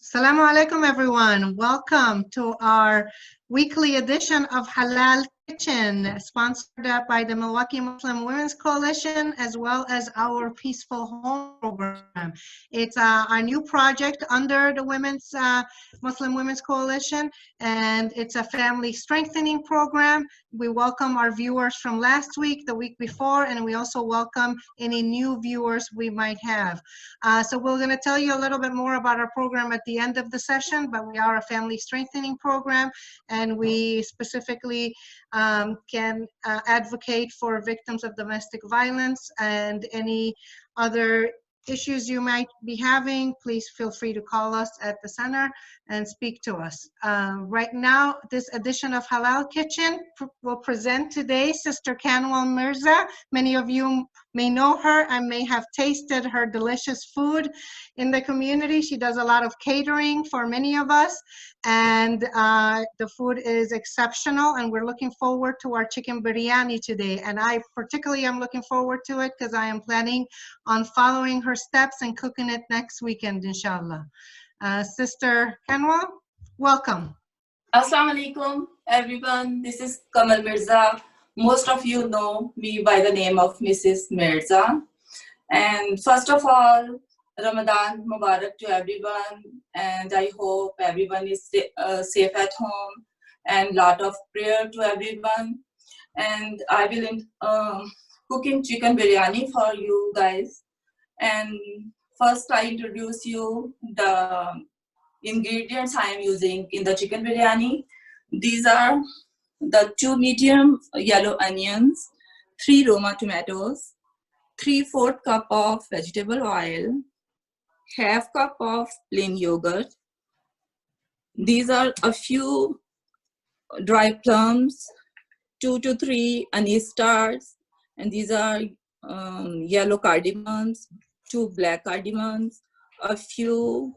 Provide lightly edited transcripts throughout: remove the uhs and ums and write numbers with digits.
Assalamu alaikum, everyone. Welcome to our weekly edition of Halal Kitchen, sponsored by the Milwaukee Muslim Women's Coalition, as well as our Peaceful Home program. It's our new project under the Muslim Women's Coalition, and it's a family strengthening program. We welcome our viewers from last week, the week before, and we also welcome any new viewers we might have. So we're going to tell you a little bit more about our program at the end of the session, but we are a family strengthening program, and we specifically can advocate for victims of domestic violence and any other issues you might be having. Please feel free to call us at the center and speak to us. Right now, this edition of Halal Kitchen will present today Sister Kanwal Mirza. Many of you may know her and may have tasted her delicious food in the community. She does a lot of catering for many of us, and the food is exceptional, and we're looking forward to our chicken biryani today. And I particularly am looking forward to it because I am planning on following her steps and cooking it next weekend, inshallah. Sister Kanwal, welcome. Assalamu alaikum, everyone. This is Kamal Mirza. Most of you know me by the name of Mrs. Mirza. And first of all, Ramadan Mubarak to everyone. And I hope everyone is safe at home, and lot of prayer to everyone. And I will cooking chicken biryani for you guys. And first I introduce you the ingredients I am using in the chicken biryani. These are the 2 medium yellow onions, 3 Roma tomatoes, 3/4 cup of vegetable oil, half cup of plain yogurt. These are a few dry plums, 2 to 3 anise stars, and these are yellow cardamoms, 2 black cardamoms, a few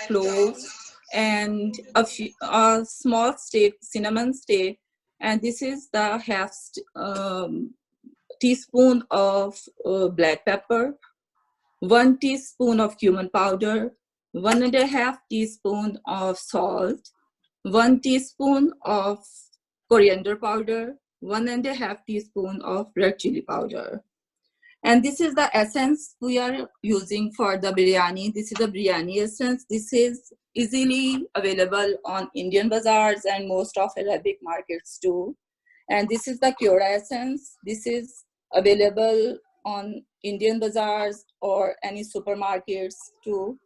cloves, and a small cinnamon stick, and this is the half teaspoon of black pepper, 1 teaspoon of cumin powder, 1.5 teaspoon of salt, 1 teaspoon of coriander powder, 1.5 teaspoon of red chili powder. And this is the essence we are using for the biryani. This is the biryani essence. This is easily available on Indian bazaars and most of Arabic markets too. And this is the Cura essence. This is available on Indian bazaars or any supermarkets too.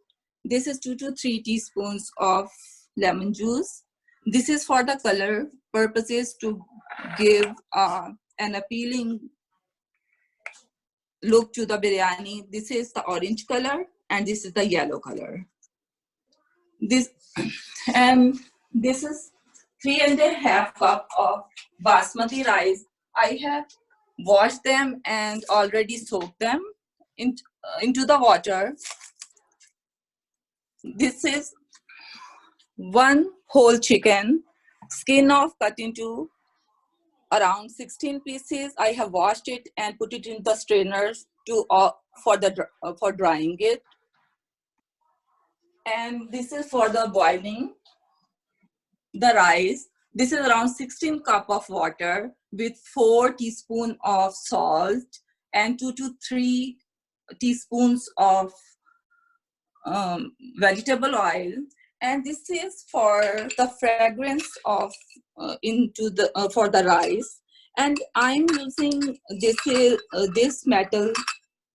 This is 2 to 3 teaspoons of lemon juice. This is for the color purposes to give an appealing look to the biryani. This is the orange color and this is the yellow color. This is 3.5 cup of basmati rice. I have washed them and already soaked them into the water. This is 1 whole chicken, skin off, cut into around 16 pieces. I have washed it and put it in the strainers for drying it. And this is for the boiling the rice. This is around 16 cup of water with 4 teaspoons of salt and 2 to 3 teaspoons of vegetable oil. And this is for the fragrance of for the rice. And I'm using this metal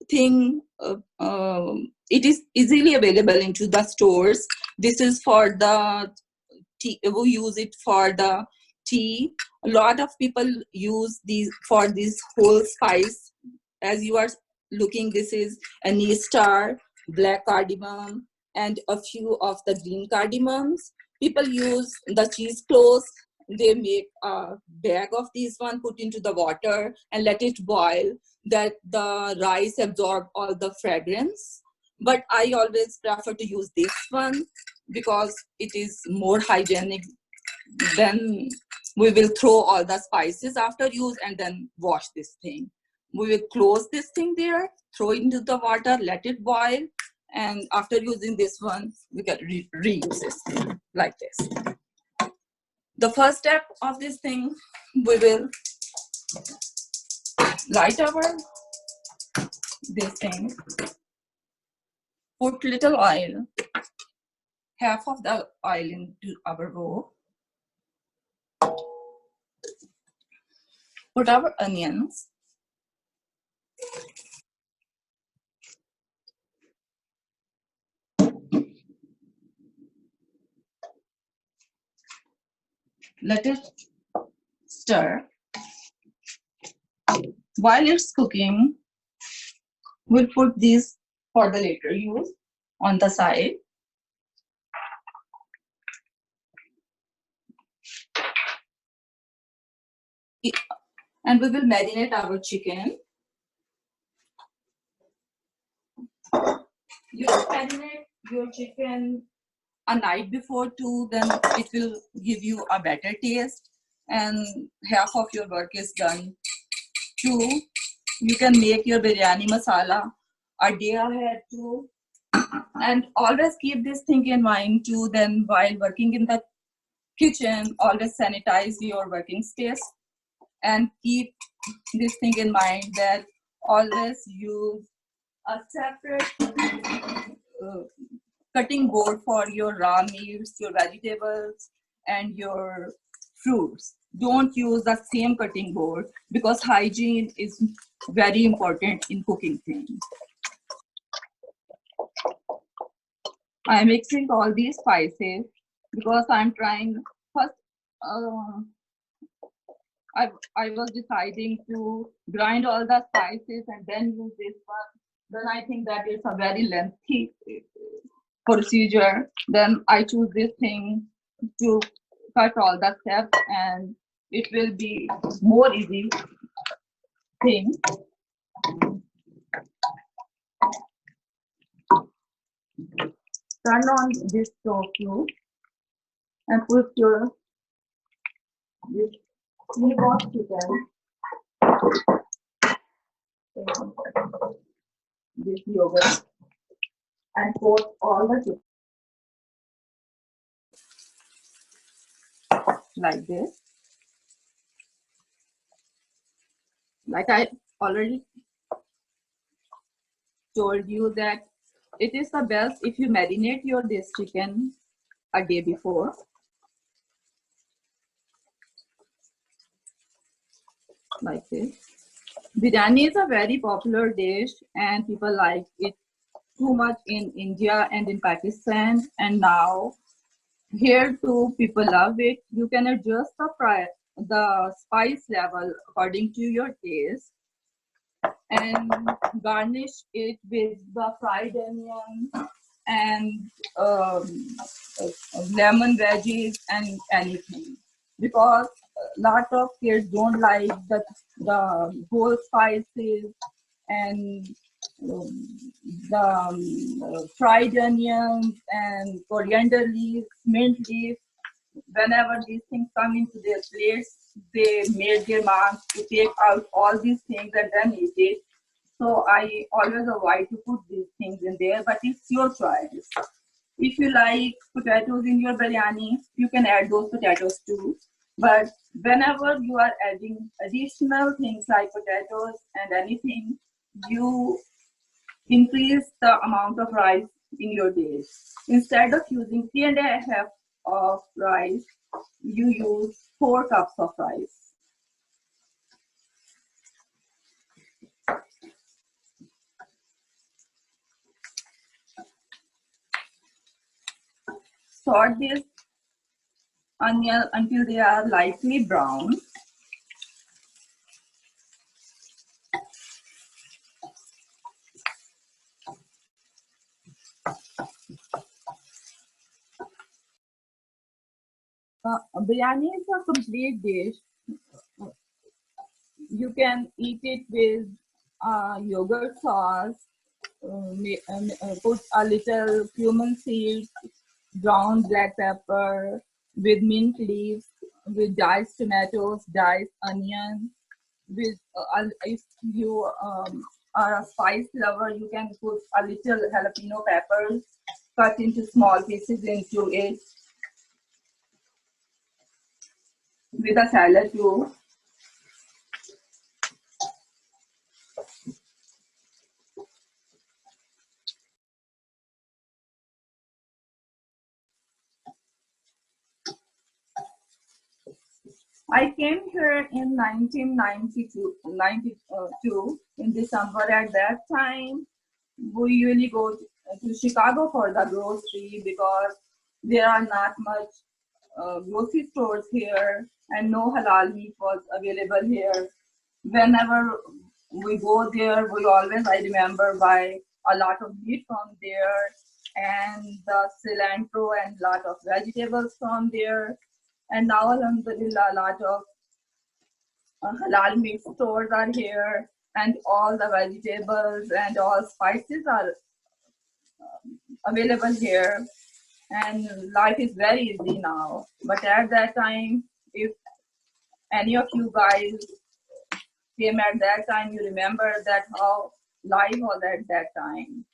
thing. It is easily available into the stores. This is for the tea. We use it for the tea. A lot of people use these for this whole spice. As you are looking, this is anise star, black cardamom, and a few of the green cardamoms. People use the cheesecloth. They make a bag of these one, put into the water and let it boil, that the rice absorb all the fragrance. But I always prefer to use this one because it is more hygienic. Then we will throw all the spices after use and then wash this thing. We will close this thing there, throw it into the water, let it boil, And after using this one, we can reuse this like this. The first step of this thing, we will light our this thing, put little oil, half of the oil into our bowl, put our onions, let it stir. While it's cooking, we'll put these for the later use on the side. And we will marinate our chicken. You can marinate your chicken a night before too, then it will give you a better taste and half of your work is done. Two, you can make your biryani masala a day ahead too. And always keep this thing in mind too, then while working in the kitchen, always sanitize your working space and keep this thing in mind that always use a separate cutting board for your raw meats, your vegetables, and your fruits. Don't use the same cutting board because hygiene is very important in cooking things. I'm mixing all these spices because I'm trying first. I was deciding to grind all the spices and then use this one. Then I think that it's a very lengthy procedure. Then I choose this thing to cut all the steps and it will be more easy thing. Turn on this stove too and put your this box chicken, this yogurt, and pour all the chicken like this. Like I already told you that it is the best if you marinate your this chicken a day before. Like this. Biryani is a very popular dish and people like it too much in India and in Pakistan, and now here too people love it. You can adjust the spice level according to your taste and garnish it with the fried onion and lemon veggies and anything, because a lot of kids don't like the whole spices and the fried onions and coriander leaves, mint leaves. Whenever these things come into their plates, they made their moms to take out all these things and then eat it. So I always avoid to put these things in there, but it's your choice. If you like potatoes in your biryani, you can add those potatoes too. But whenever you are adding additional things like potatoes and anything, you increase the amount of rice in your dish. Instead of using 3.5 of rice, you use 4 cups of rice. Sort this onion until they are lightly brown. Biryani is a complete dish. You can eat it with yogurt sauce, put a little cumin seeds, brown black pepper, with mint leaves, with diced tomatoes, diced onion, with if you are a spice lover, you can put a little jalapeno peppers cut into small pieces into it with a salad too. I came here in 1992 in December. At that time, we usually go to Chicago for the grocery because there are not much grocery stores here and no halal meat was available here. Whenever we go there, we always, I remember, buy a lot of meat from there and the cilantro and lot of vegetables from there. And now, alhamdulillah, a lot of halal meat stores are here and all the vegetables and all spices are available here. And life is very easy now. But at that time, if any of you guys came at that time, you remember that how life was at that time.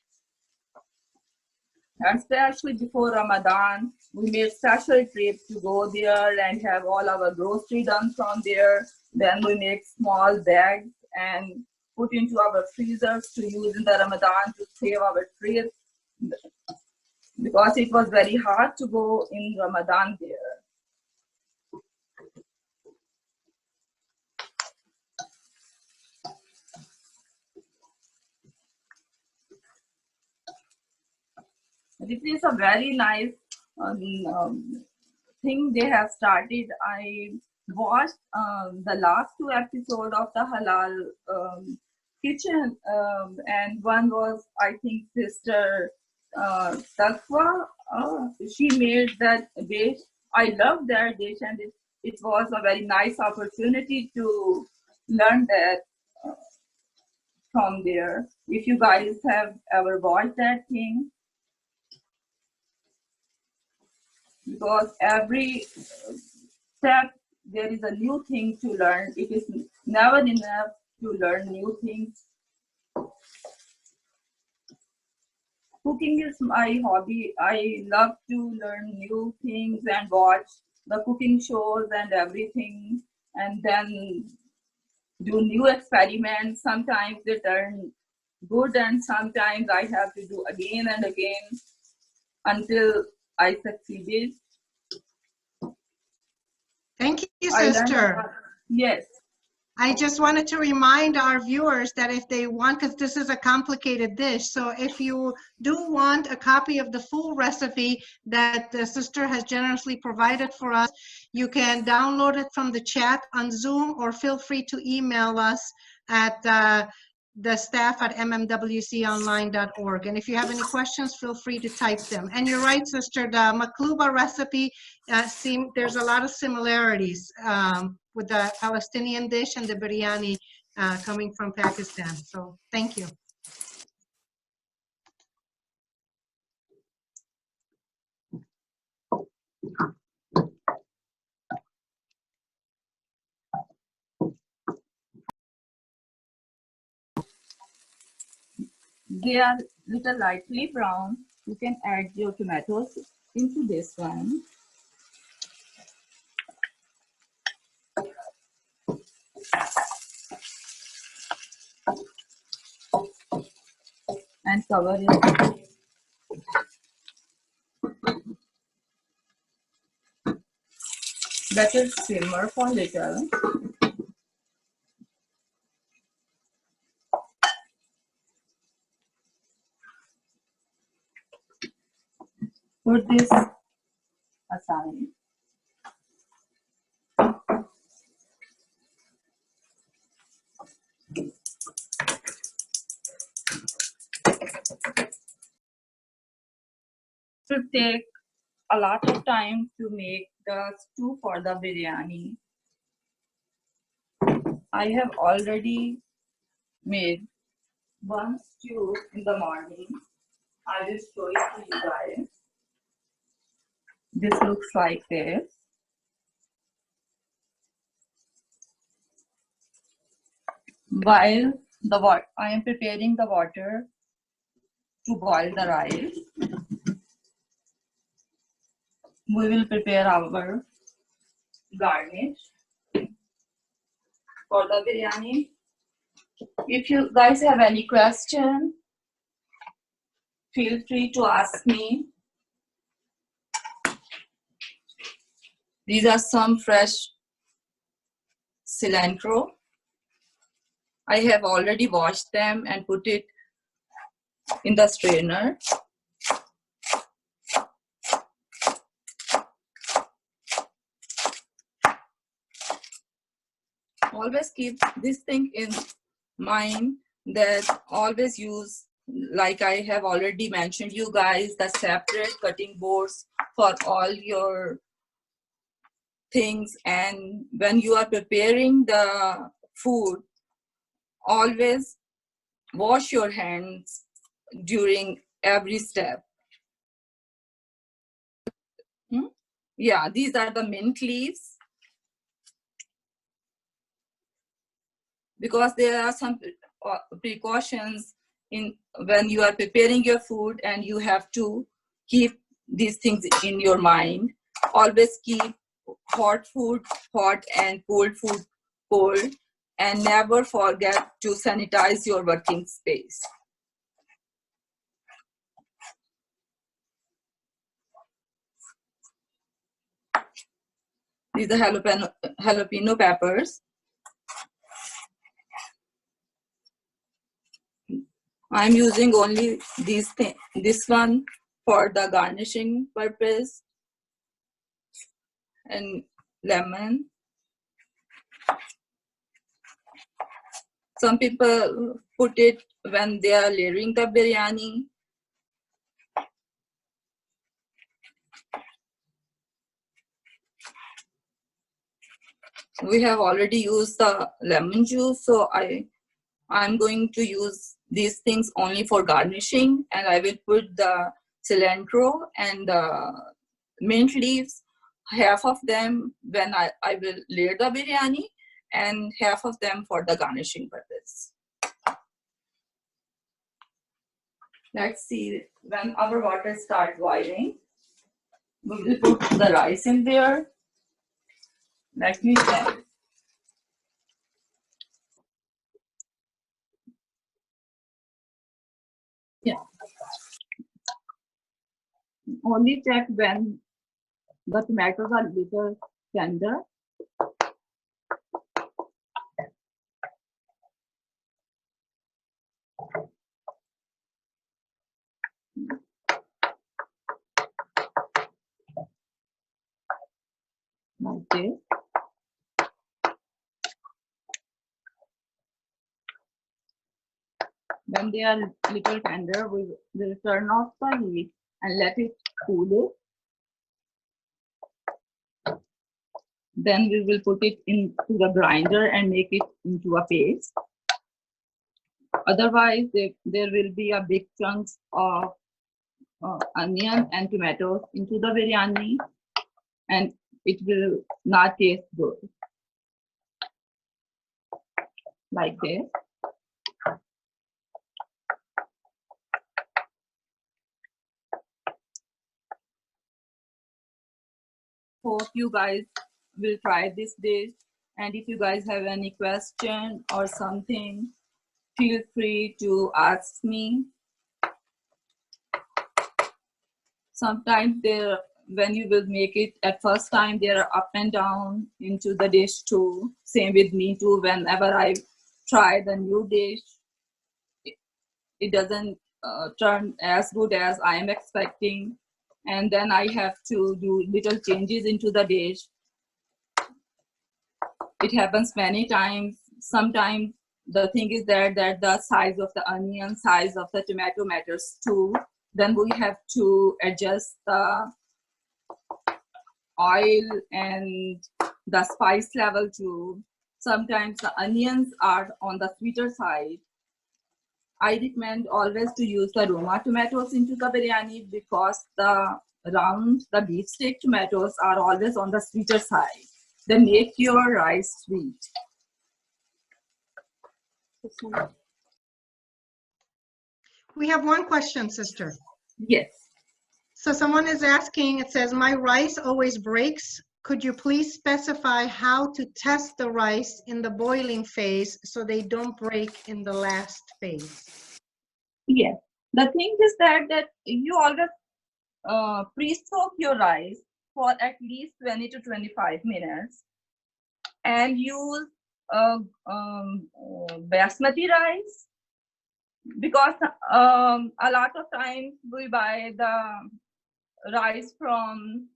And especially before Ramadan, we made special trips to go there and have all our grocery done from there. Then we make small bags and put into our freezers to use in the Ramadan to save our trips because it was very hard to go in Ramadan there. This is a very nice thing they have started. I watched the last two episodes of the Halal Kitchen, and one was, I think, Sister Takwa. She made that dish. I love that dish, and it was a very nice opportunity to learn that from there. If you guys have ever watched that thing, because every step there is a new thing to learn. It is never enough to learn new things. Cooking is my hobby. I love to learn new things and watch the cooking shows and everything, and then do new experiments. Sometimes they turn good, and sometimes I have to do again and again until I succeeded. Thank you, sister. Yes. I just wanted to remind our viewers that if they want, because this is a complicated dish, so if you do want a copy of the full recipe that the sister has generously provided for us, you can download it from the chat on Zoom or feel free to email us at the staff at mmwconline.org. And if you have any questions, feel free to type them. And you're right, sister, the makluba recipe, there's a lot of similarities with the Palestinian dish and the biryani coming from Pakistan. So thank you. They are little lightly brown. You can add your tomatoes into this one. And cover it. Let it simmer for a little. Put this aside. It will take a lot of time to make the stew for the biryani. I have already made one stew in the morning. I will show it to you guys. This looks like this. While I am preparing the water to boil the rice. We will prepare our garnish for the biryani. If you guys have any question, feel free to ask me. These are some fresh cilantro. I have already washed them and put it in the strainer. Always keep this thing in mind, that always use, like I have already mentioned you guys, the separate cutting boards for all your things. And when you are preparing the food, always wash your hands during every step. Yeah, these are the mint leaves, because there are some precautions in when you are preparing your food, and you have to keep these things in your mind. Always keep hot food hot and cold food cold, and never forget to sanitize your working space. These are jalapeno peppers. I'm using only this one for the garnishing purpose, and lemon. Some people put it when they are layering the biryani. We have already used the lemon juice, so I'm going to use these things only for garnishing, and I will put the cilantro and the mint leaves, half of them when I will layer the biryani, and half of them for the garnishing purpose. Let's see, when our water starts boiling, we will put the rice in there. Let me check. Yeah. Only check when the tomatoes are little tender. Like this. When they are little tender, we will turn off the heat and let it cool it. Then we will put it into the grinder and make it into a paste. Otherwise, there will be a big chunks of onion and tomatoes into the biryani, and it will not taste good. Like this. Hope you guys will try this dish, and if you guys have any question or something, feel free to ask me. Sometimes when you will make it at first time, there are up and down into the dish too. Same with me too. Whenever I try the new dish, it doesn't turn as good as I am expecting, and then I have to do little changes into the dish. It happens many times. Sometimes the thing is that the size of the onion, size of the tomato matters too. Then we have to adjust the oil and the spice level too. Sometimes the onions are on the sweeter side. I recommend always to use the Roma tomatoes into the biryani, because the round, the beef steak tomatoes are always on the sweeter side. They make your rice sweet. We have one question, sister. Yes. So someone is asking, it says, my rice always breaks. Could you please specify how to test the rice in the boiling phase so they don't break in the last phase? Yes. The thing is that you always pre-soak your rice for at least 20 to 25 minutes and use basmati rice, because a lot of times we buy the rice from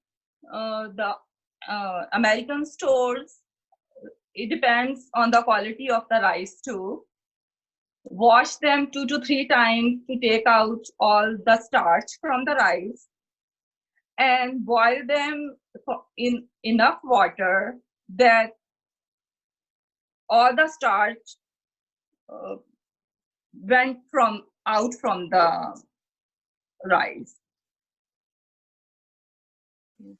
the American stores. It depends on the quality of the rice too. Wash them 2 to 3 times to take out all the starch from the rice, and boil them in enough water that all the starch went out from the rice.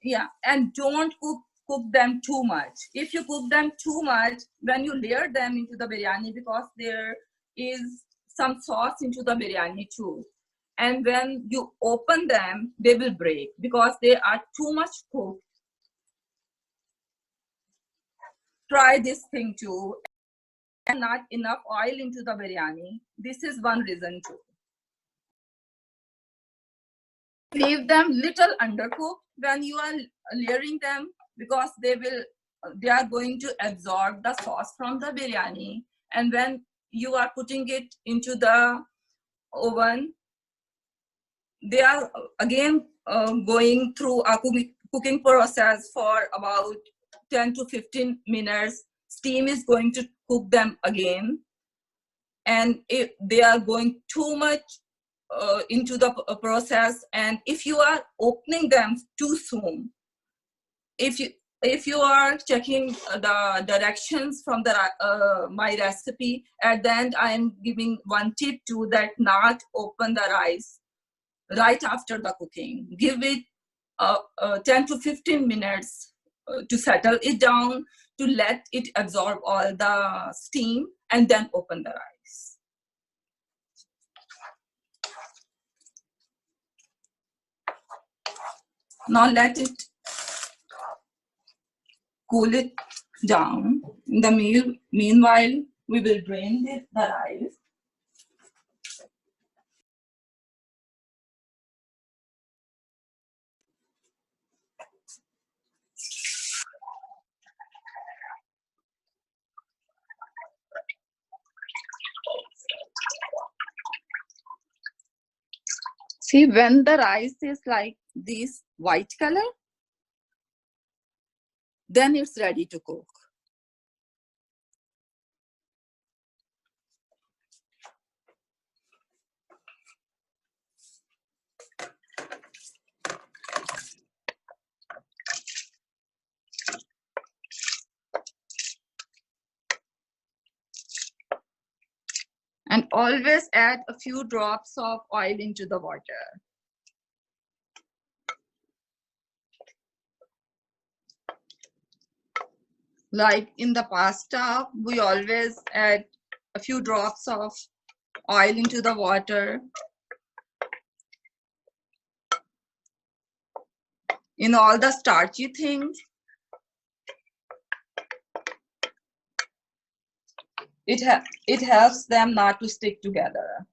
Yeah, and don't cook them too much. If you cook them too much, when you layer them into the biryani, because there is some sauce into the biryani too, and when you open them, they will break because they are too much cooked. Try this thing too. And not enough oil into the biryani. This is one reason too. Leave them little undercooked when you are layering them, because they are going to absorb the sauce from the biryani, and when you are putting it into the oven, they are again going through a cooking process for about 10 to 15 minutes. Steam is going to cook them again, and if they are going too much into the process, and if you are opening them too soon, if you are checking the directions from the my recipe, at the end I am giving one tip too, that not open the rice right after the cooking. Give it 10 to 15 minutes to settle it down, to let it absorb all the steam, and then open the rice. Now let it cool it down. In the meanwhile, we will drain the rice. See, when the rice is like this white color, then it's ready to cook. And always add a few drops of oil into the water. Like in the pasta, we always add a few drops of oil into the water. In all the starchy things, it helps them not to stick together.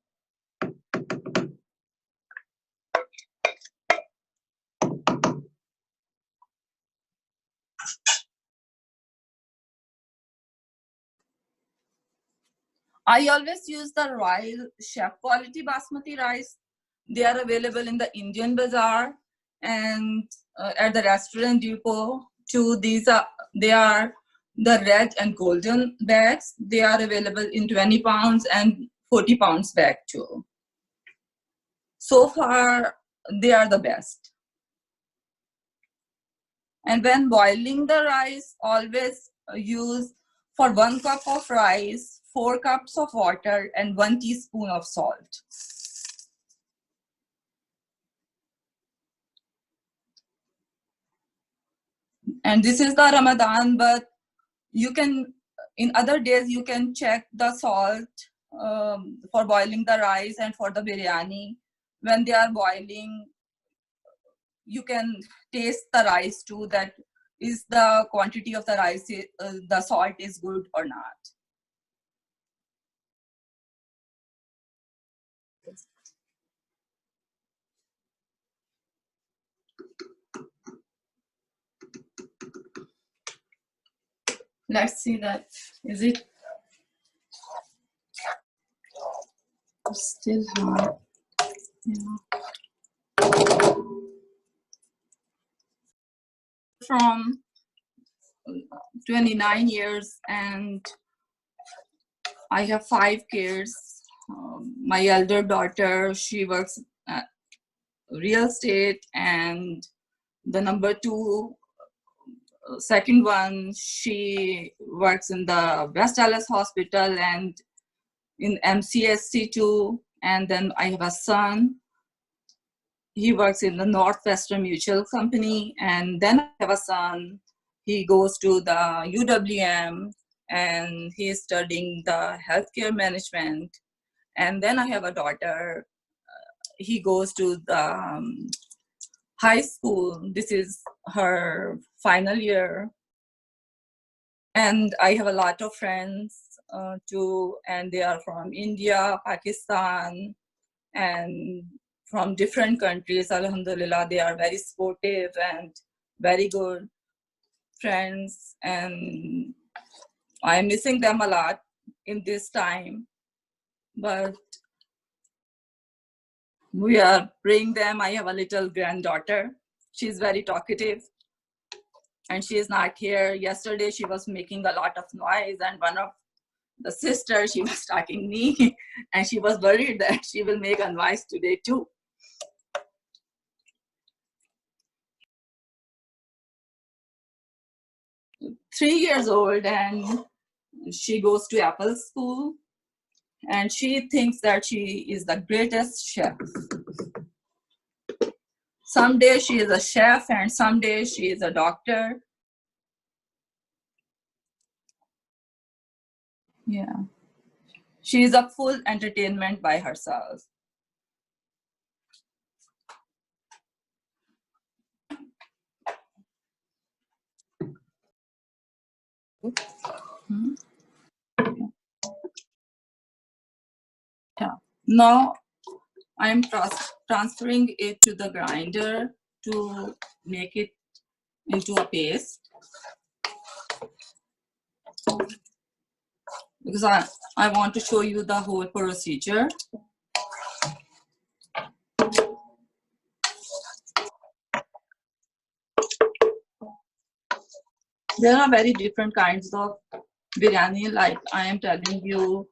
I always use the Royal Chef quality basmati rice. They are available in the Indian bazaar and at the restaurant depot too. They are the red and golden bags. They are available in 20 pounds and 40 pounds bag too. So far, they are the best. And when boiling the rice, always use, for 1 cup of rice, 4 cups of water and 1 teaspoon of salt. And this is the Ramadan, but you can, in other days, you can check the salt for boiling the rice and for the biryani. When they are boiling, you can taste the rice too, that is the quantity of the rice, the salt is good or not. Let's see that. Is it still hot? Yeah. From 29 years and I have 5 kids. My elder daughter, she works at real estate, and the number 2, second one, she works in the West Dallas Hospital and in MCSC too. And then I have a son. He works in the Northwestern Mutual Company. And then I have a son. He goes to the UWM and he is studying the healthcare management. And then I have a daughter. He goes to the high school. This is her final year. And I have a lot of friends too, and they are from India, Pakistan, and from different countries. Alhamdulillah, they are very supportive and very good friends, and I'm missing them a lot in this time, but we are praying them. I have a little granddaughter. She's very talkative and she is not here. Yesterday she was making a lot of noise, and one of the sister, she was talking me, and she was worried that she will make a noise today too. Three years old, and she goes to Apple school, and she thinks that she is the greatest chef. Someday she is a chef, and someday she is a doctor. Yeah. She is a full entertainment by herself. Hmm. Yeah. Now I'm transferring it to the grinder to make it into a paste, because I want to show you the whole procedure. There are very different kinds of biryani, like I am telling you,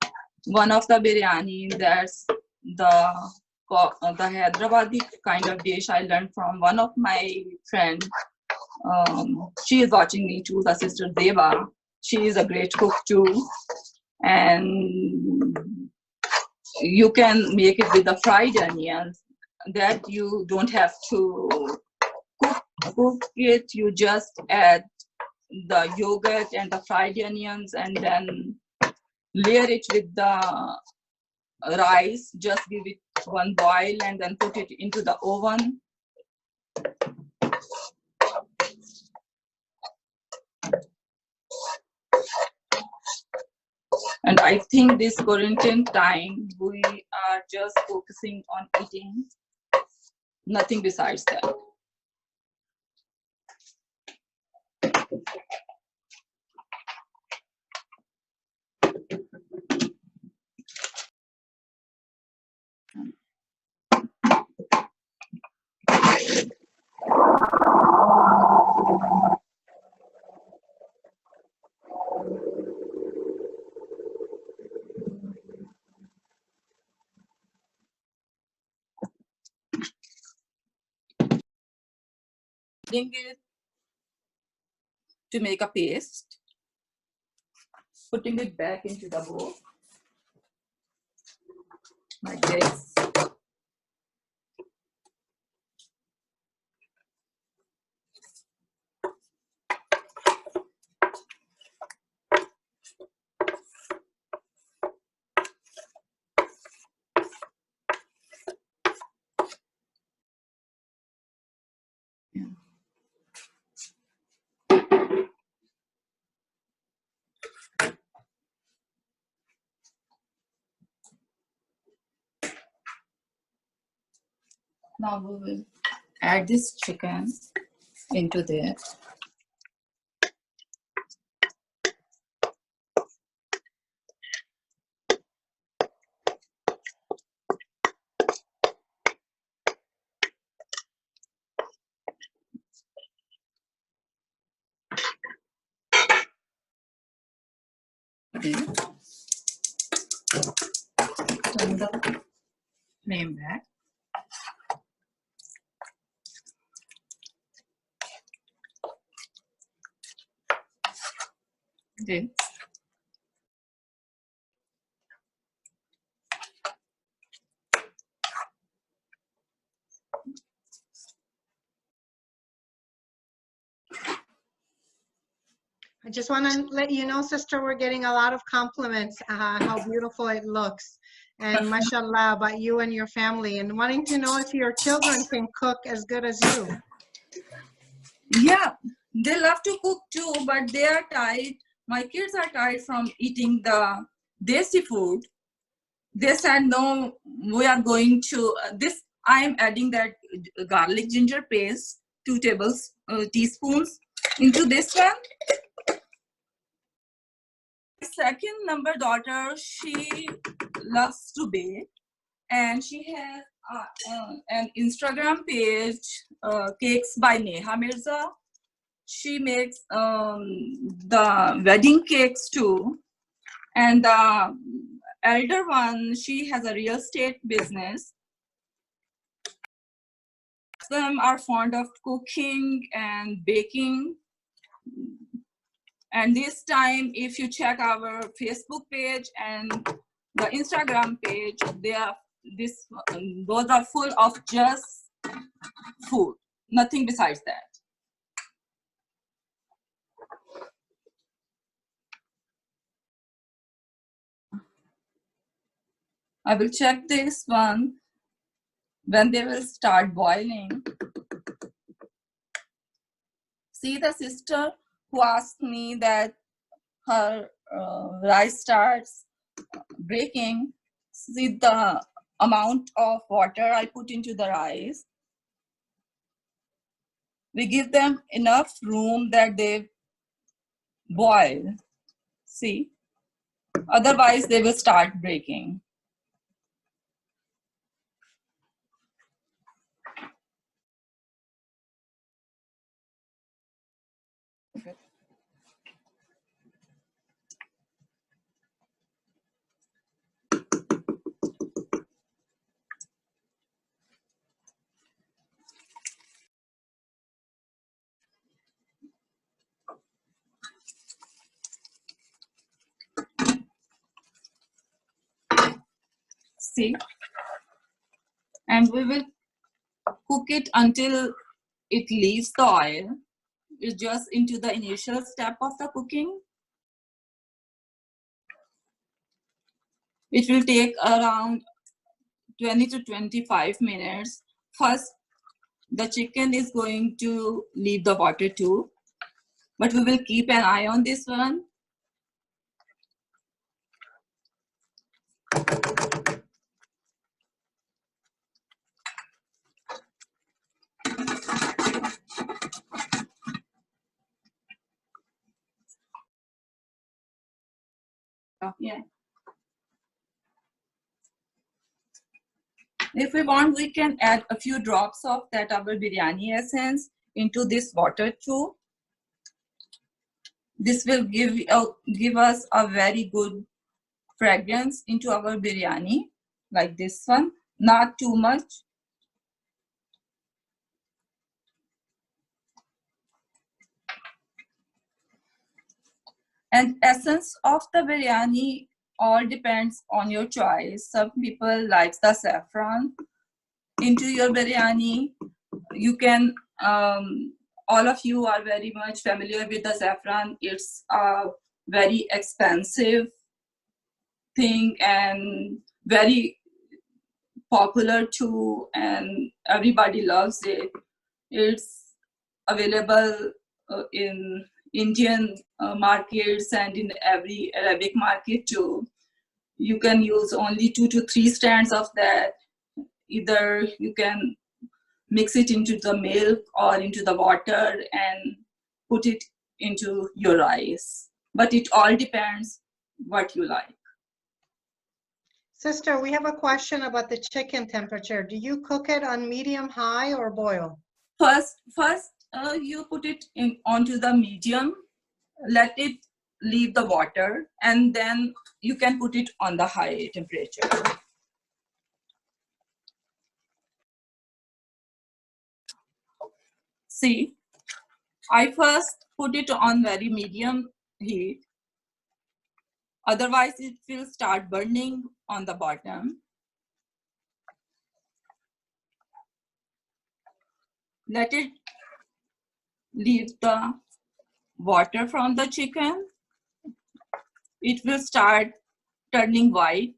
one of the biryani, that's the Hyderabadi kind of dish I learned from one of my friends. She is watching me too, the sister Deva. She is a great cook too. And you can make it with the fried onions, that you don't have to cook it. You just add the yogurt and the fried onions and then layer it with the rice. Just give it one boil and then put it into the oven. And I think this quarantine time, we are just focusing on eating, nothing besides that. Bring it to make a paste, putting it back into the bowl like this. Now we will add this chicken into there. Okay. Turn the flame back. Okay. I just want to let you know, sister, we're getting a lot of compliments, how beautiful it looks. And mashallah about you and your family, and wanting to know if your children can cook as good as you. Yeah, they love to cook too, but they are tired. My kids are tired from eating the desi food. They said, no, we are going to this. I am adding that garlic ginger paste, 2 teaspoons into this one. Second number daughter, she loves to bake, and she has an Instagram page, Cakes by Mirza. She makes the wedding cakes too. And the elder one, she has a real estate business. Some are fond of cooking and baking. And this time, if you check our Facebook page and the Instagram page, they are those are full of just food, nothing besides that. I will check this one when they will start boiling. See, the sister who asked me that her rice starts breaking, see the amount of water I put into the rice. We give them enough room that they boil. See, otherwise they will start breaking. See, and we will cook it until it leaves the oil. It's just into the initial step of the cooking. It will take around 20 to 25 minutes. First, the chicken is going to leave the water too, but we will keep an eye on this one. Yeah. If we want, we can add a few drops of that our biryani essence into this water too. This will give us a very good fragrance into our biryani, like this one, not too much. And essence of the biryani all depends on your choice. Some people like the saffron into your biryani. You can, all of you are very much familiar with the saffron. It's a very expensive thing and very popular too, and everybody loves it. It's available in Indian markets and in every Arabic market too. You can use only 2 to 3 strands of that. Either you can mix it into the milk or into the water and put it into your rice. But it all depends what you like. Sister, we have a question about the chicken temperature. Do you cook it on medium, high, or boil? First, you put it onto the medium, let it leave the water, and then you can put it on the high temperature. See, I first put it on very medium heat. Otherwise, it will start burning on the bottom. Let it leave the water from the chicken. It will start turning white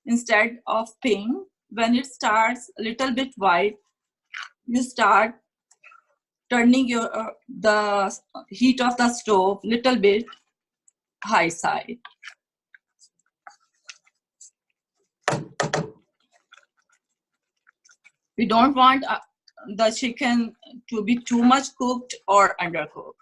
instead of pink. When it starts a little bit white, you start turning your the heat of the stove little bit high side. We don't want the chicken to be too much cooked or undercooked.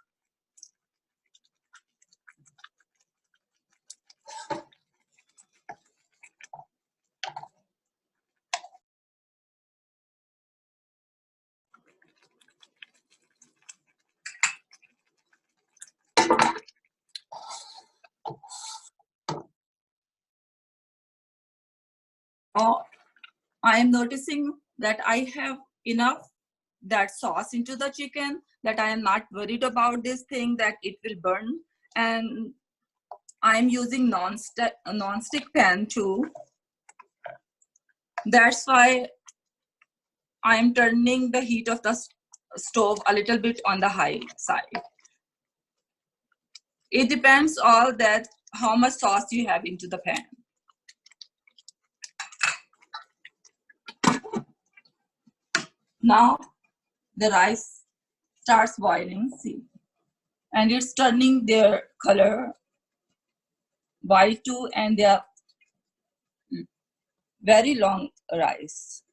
Oh, I am noticing that I have enough that sauce into the chicken, that I am not worried about this thing that it will burn. And I'm using non-stick pan too. That's why I'm turning the heat of the stove a little bit on the high side. It depends all that how much sauce you have into the pan. Now the rice starts boiling, see, and it's turning their color white too, and they are very long rice.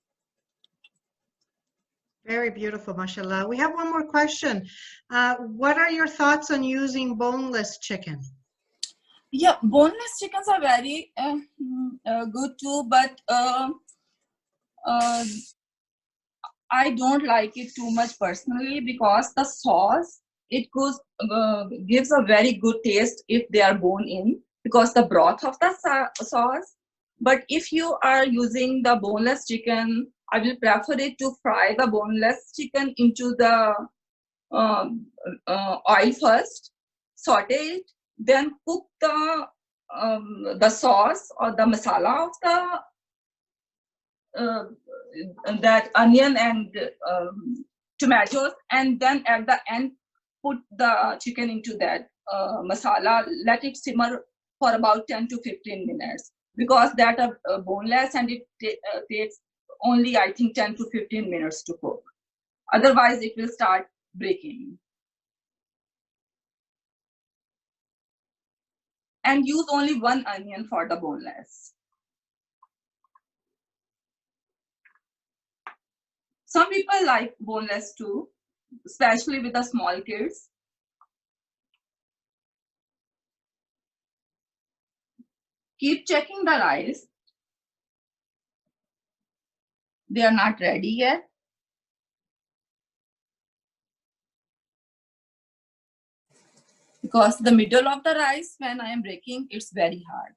Very beautiful, mashallah. We have one more question. What are your thoughts on using boneless chicken? Yeah, boneless chickens are very good too, but I don't like it too much personally because the sauce, it gives a very good taste if they are bone in because the broth of the sauce. But if you are using the boneless chicken, I will prefer it to fry the boneless chicken into the oil first, saute it, then cook the sauce or the masala of the that onion and tomatoes, and then at the end put the chicken into that masala, let it simmer for about 10 to 15 minutes because that are boneless and it takes only I think 10 to 15 minutes to cook. Otherwise it will start breaking. And use only one onion for the boneless. Some people like boneless too, especially with the small kids. Keep checking the rice. They are not ready yet. Because the middle of the rice, when I am breaking, it's very hard.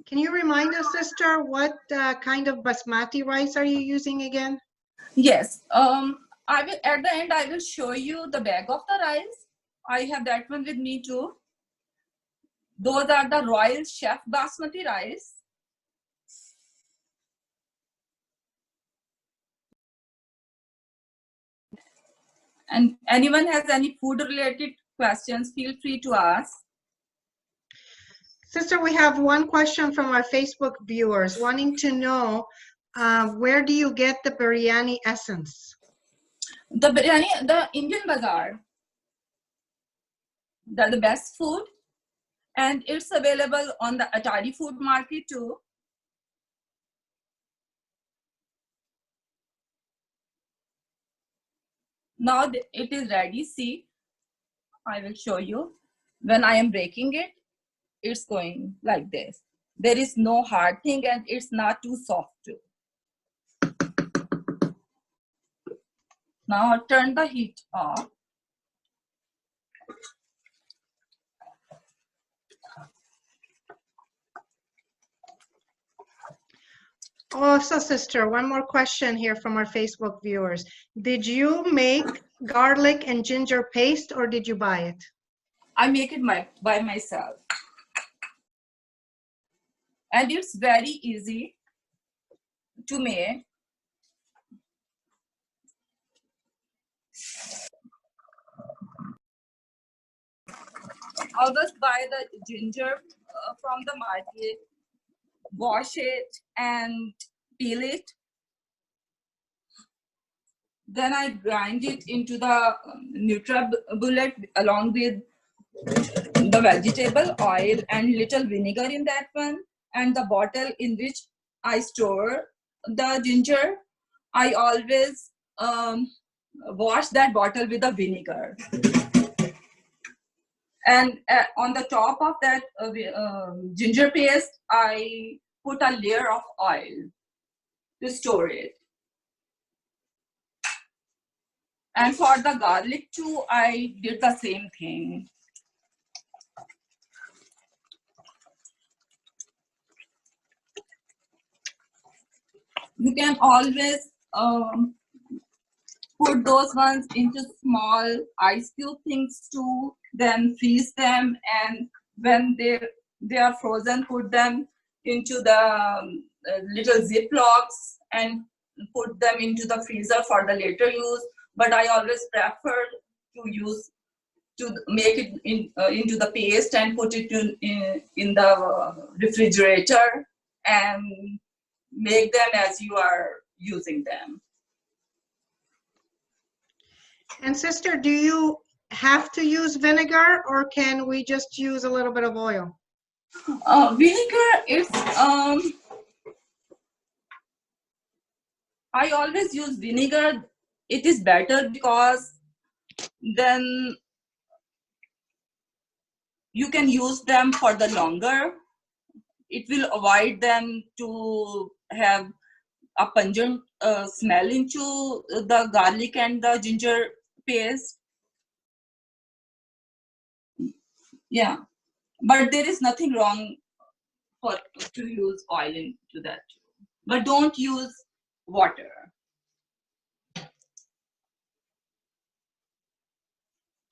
Can you remind us, sister, what kind of basmati rice are you using again? Yes. I will at the end. I will show you the bag of the rice. I have that one with me too. Those are the Royal Chef basmati rice. And anyone has any food related questions, feel free to ask. Sister, we have one question from our Facebook viewers wanting to know where do you get the biryani essence? The biryani, the Indian bazaar, they're the best food, and it's available on the Atari food market too. Now it is ready. See, I will show you. When I am breaking it, it's going like this. There is no hard thing and it's not too soft too. Now turn the heat off. Also, sister, one more question here from our Facebook viewers. Did you make garlic and ginger paste or did you buy it? I make it by myself. And it's very easy to make. Always buy the ginger from the market, wash it and peel it. Then I grind it into the NutriBullet along with the vegetable oil and little vinegar in that one, and the bottle in which I store the ginger. I always wash that bottle with the vinegar. And on the top of that ginger paste, I put a layer of oil to store it. And for the garlic too, I did the same thing. You can always put those ones into small ice cube things too, then freeze them, and when they are frozen, put them into the little ziplocs and put them into the freezer for the later use. But I always prefer to make it into the paste and put it in the refrigerator and make them as you are using them. And sister, do you have to use vinegar or can we just use a little bit of oil? Vinegar is, I always use vinegar. It is better because then you can use them for the longer. It will avoid them to have a pungent smell into the garlic and the ginger paste. Yeah, but there is nothing wrong to use oil into that too. But don't use water.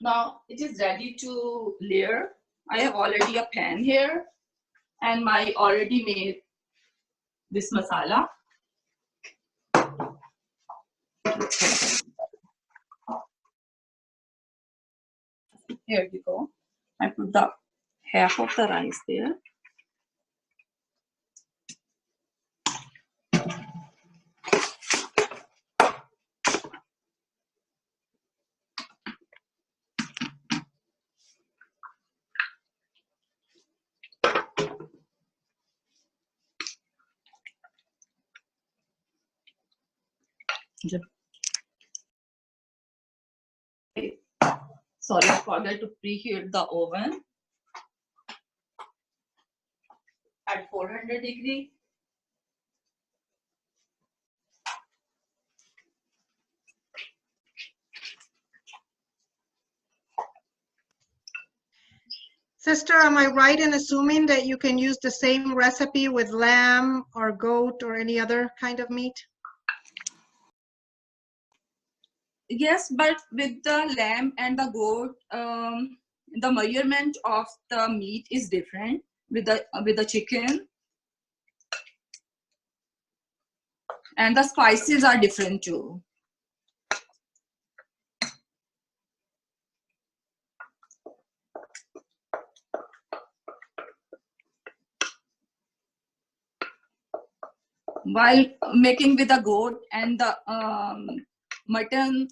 Now it is ready to layer. I have already a pan here and I already made this masala. Here we go. I put the half of the rice there. Sorry, I forgot to preheat the oven at 400 degrees. Sister, am I right in assuming that you can use the same recipe with lamb or goat or any other kind of meat? Yes, but with the lamb and the goat, the measurement of the meat is different with the chicken, and the spices are different too. While making with the goat and the mutton,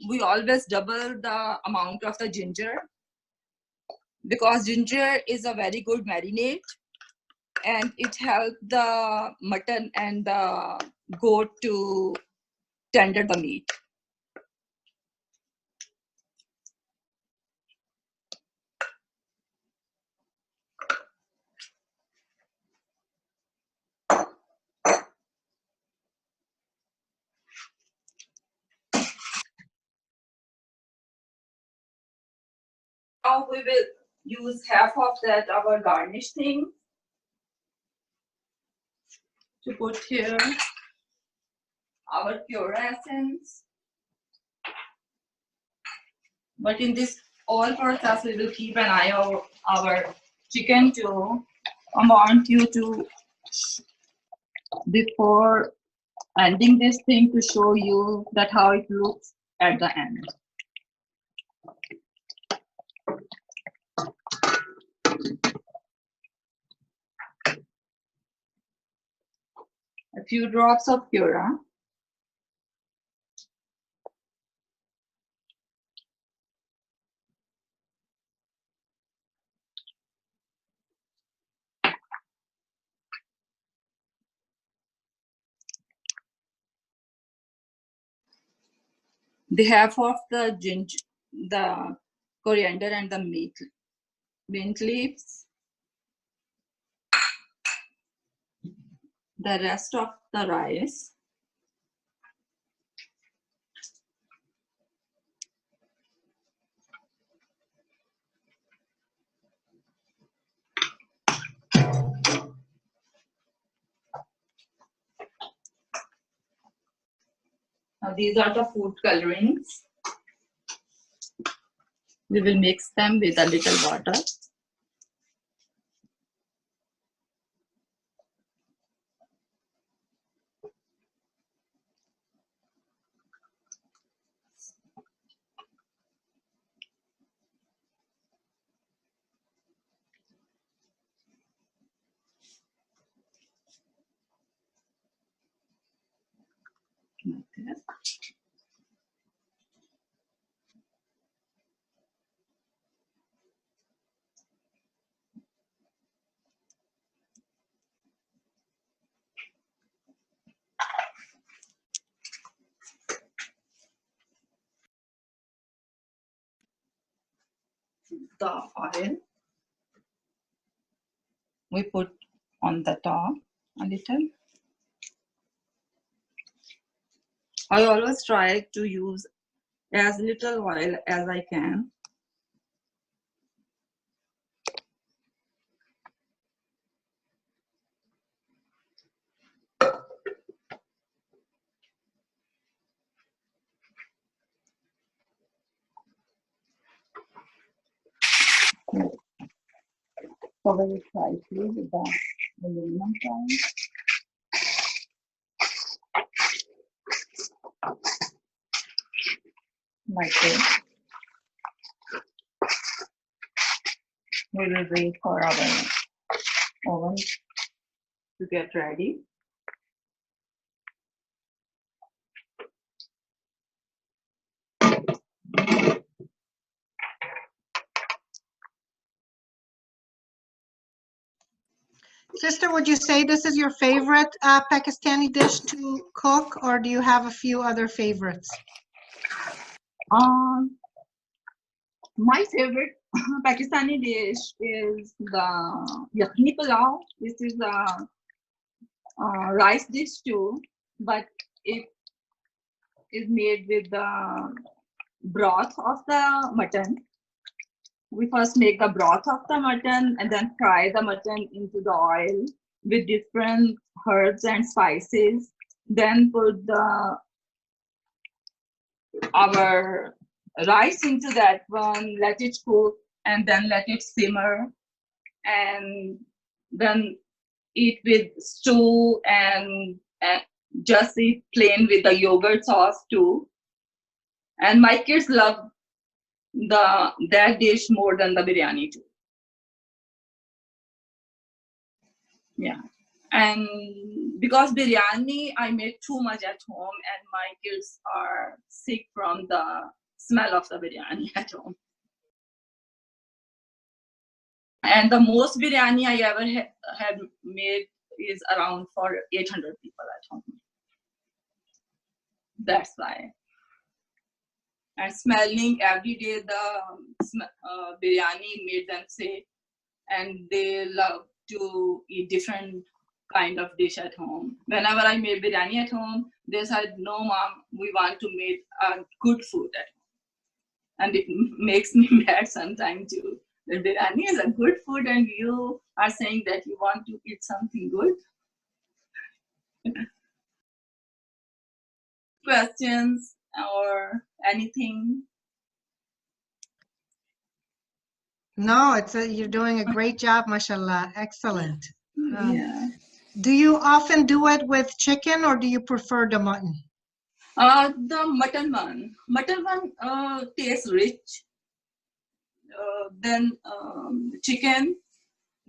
we always double the amount of the ginger, because ginger is a very good marinade and it helps the mutton and the goat to tender the meat. Now we will use half of that our garnish thing to put here our pure essence. But in this all process, we will keep an eye on our chicken too. I want you to, before ending this thing, to show you that how it looks at the end. A few drops of pura. The half of the ginger, the coriander and the mint leaves. The rest of the rice. Now these are the food colorings. We will mix them with a little water. Like this. The oil we put on the top a little. I always try to use as little oil as I can. Cover it tightly with the aluminum foil. Like this. We will wait for our oven to get ready. Sister, would you say this is your favorite Pakistani dish to cook, or do you have a few other favorites? My favorite Pakistani dish is the yakhni pulao. This is a rice dish too, but it is made with the broth of the mutton. We first make the broth of the mutton and then fry the mutton into the oil with different herbs and spices. Then put our rice into that one, let it cook, and then let it simmer, and then eat with stew and just eat plain with the yogurt sauce too. And my kids love that dish more than the biryani too. Yeah, and because biryani I made too much at home, and my kids are sick from the smell of the biryani at home. And the most biryani I ever had made is around for 800 people at home. That's why. And smelling every day the biryani made them sick, and they love to eat different kind of dish at home. Whenever I made biryani at home, they said, "No, mom, we want to make good food at home." And it makes me mad sometimes too. The biryani is a good food, and you are saying that you want to eat something good. Questions or anything? No, you're doing a great job, mashallah. Excellent. Yeah. Do you often do it with chicken or do you prefer the mutton? The mutton one tastes rich than chicken,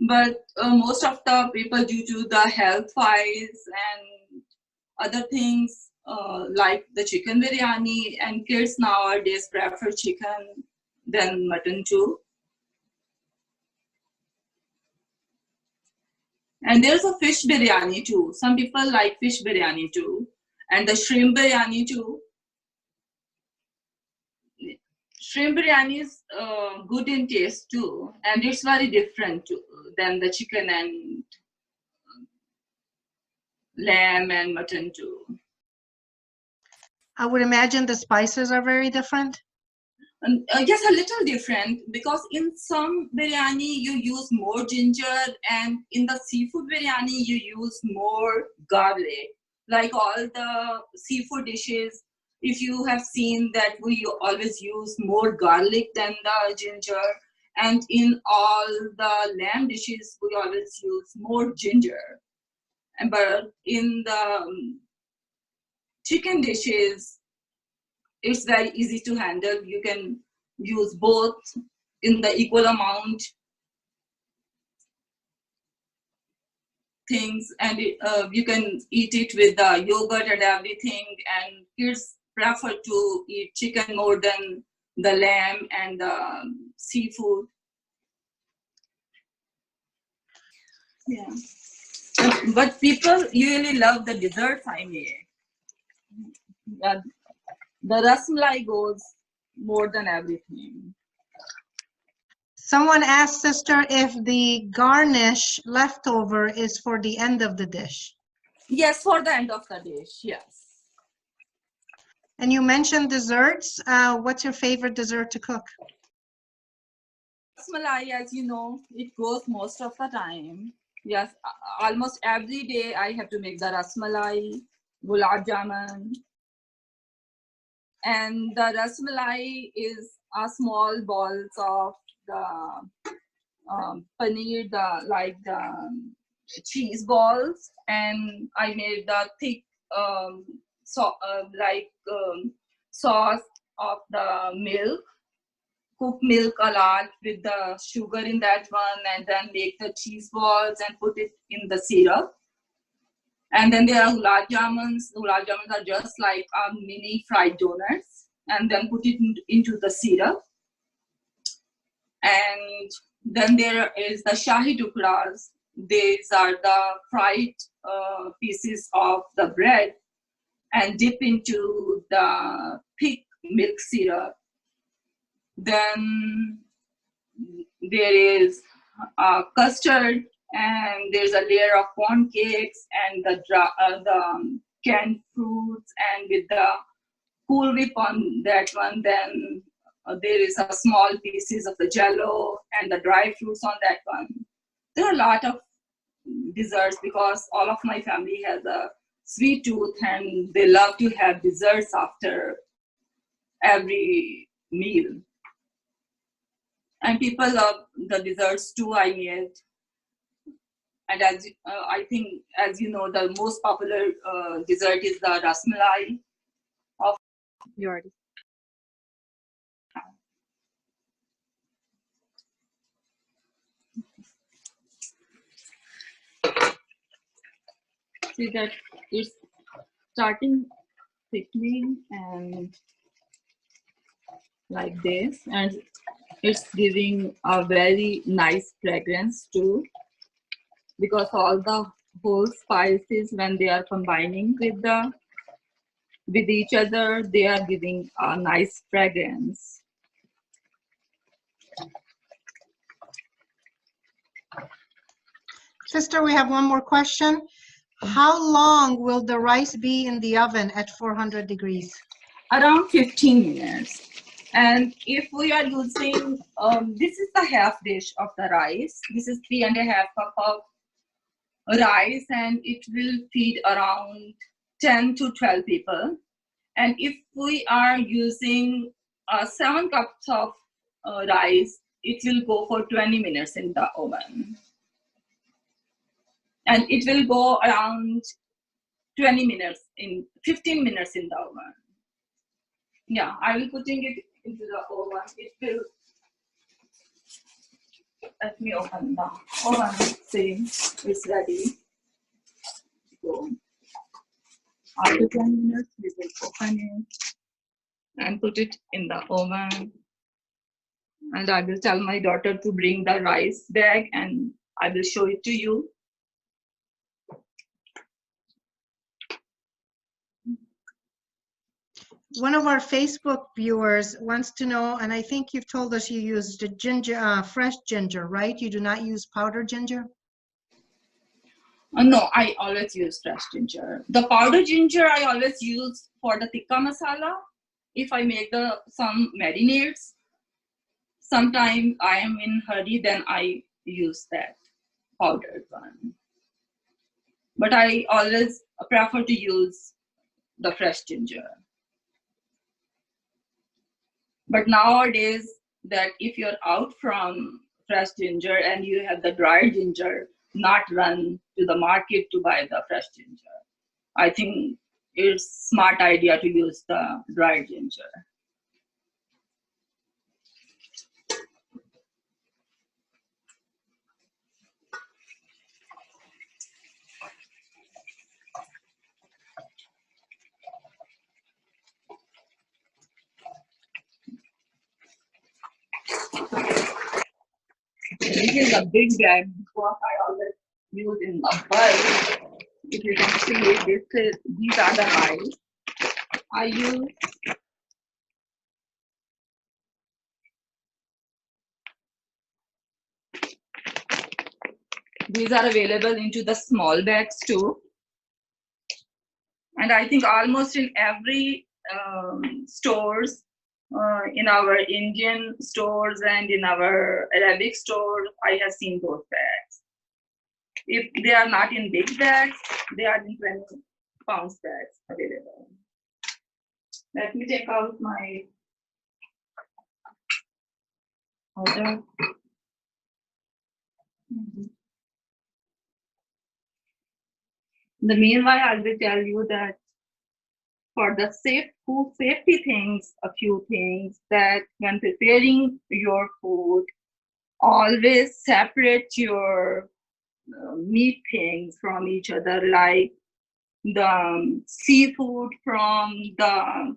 but most of the people, due to the health wise and other things, like the chicken biryani, and kids nowadays prefer chicken than mutton too. And there's a fish biryani too. Some people like fish biryani too, and the shrimp biryani too. Shrimp biryani is good in taste too, and it's very different than the chicken and lamb and mutton too. I would imagine the spices are very different. And, yes, a little different, because in some biryani you use more ginger, and in the seafood biryani you use more garlic. Like all the seafood dishes, if you have seen that, we always use more garlic than the ginger, and in all the lamb dishes we always use more ginger. But in the chicken dishes, it's very easy to handle. You can use both in the equal amount things, and you can eat it with the yogurt and everything, and kids prefer to eat chicken more than the lamb and the seafood. Yeah, but people usually love the desserts I make. The rasmalai goes more than everything. Someone asked, sister, if the garnish leftover is for the end of the dish. Yes, for the end of the dish, yes. And you mentioned desserts. What's your favorite dessert to cook? Rasmalai, as you know, it goes most of the time. Yes, almost every day I have to make the rasmalai, gulab jamun. And the rasmalai is a small balls of the paneer, the cheese balls, and I made the thick sauce of the milk, cook milk a lot with the sugar in that one, and then make the cheese balls and put it in the syrup. And then there are gulab jamuns. Gulab jamuns are just like mini fried donuts, and then put it into the syrup. And then there is the shahi tukras. These are the fried pieces of the bread, and dip into the thick milk syrup. Then there is custard, and there's a layer of corn cakes, and the canned fruits, and with the Cool Whip on that one. Then there is a small pieces of the jello and the dry fruits on that one. There are a lot of desserts, because all of my family has a sweet tooth, and they love to have desserts after every meal. And people love the desserts too I made. And as I think, as you know, the most popular dessert is the rasmalai. You already. See that it's starting thickening and like this, and it's giving a very nice fragrance too, because all the whole spices, when they are combining with each other, they are giving a nice fragrance. Sister, we have one more question. How long will the rice be in the oven at 400 degrees? Around 15 minutes. And if we are using, this is the half dish of the rice. This is 3.5 cup of rice, and it will feed around 10 to 12 people. And if we are using 7 cups of rice, it will go for 20 minutes in the oven. And it will go around 15 minutes in the oven. Yeah, I will putting it into the oven. It will, let me open the oven. See, it's ready. So after 10 minutes, we will open it and put it in the oven. And I will tell my daughter to bring the rice bag, and I will show it to you. One of our Facebook viewers wants to know, and I think you've told us you used the ginger, fresh ginger, right? You do not use powdered ginger? No, I always use fresh ginger. The powdered ginger I always use for the tikka masala. If I make some marinades, sometimes I am in hurry, then I use that powdered one. But I always prefer to use the fresh ginger. But nowadays, that if you're out from fresh ginger and you have the dried ginger, not run to the market to buy the fresh ginger. I think it's smart idea to use the dried ginger. This is a big bag, what I always use in a bulk. If you can see, these are the rice I use. These are available into the small bags too. And I think almost in every stores, in our Indian stores and in our Arabic stores, I have seen those bags. If they are not in big bags, they are in 20-pound bags available. Let me take out my powder. In the meanwhile, I will tell you that for the food safety things, a few things that when preparing your food, always separate your meat things from each other, like the seafood from the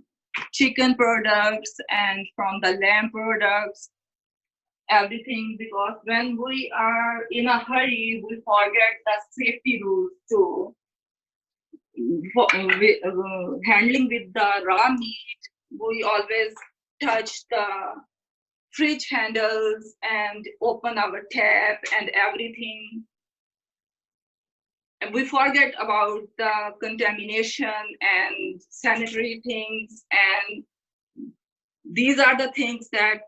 chicken products and from the lamb products, everything, because when we are in a hurry, we forget the safety rules too. Handling with the raw meat, we always touch the fridge handles and open our tap and everything. And we forget about the contamination and sanitary things, and these are the things that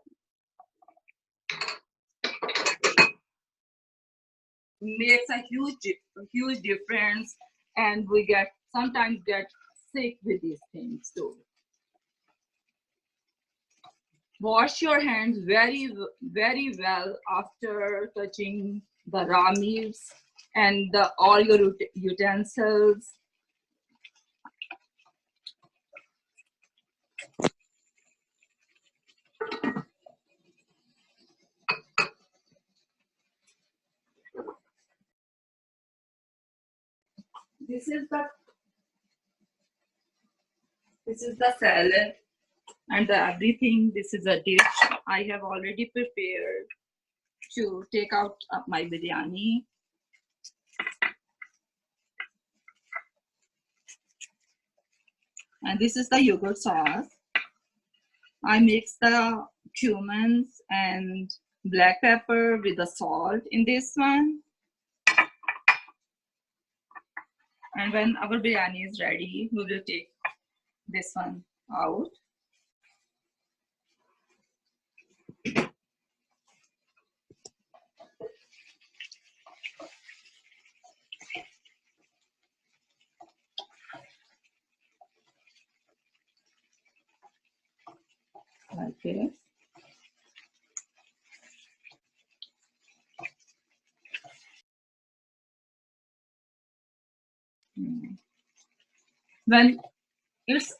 makes a huge difference, and we sometimes get sick with these things too. Wash your hands very well after touching the raw meats and all your utensils. This this is the salad and the everything. This is a dish I have already prepared to take out my biryani. And this is the yogurt sauce. I mix the cumins and black pepper with the salt in this one. And when our biryani is ready, we will take this one out. Like this. When it's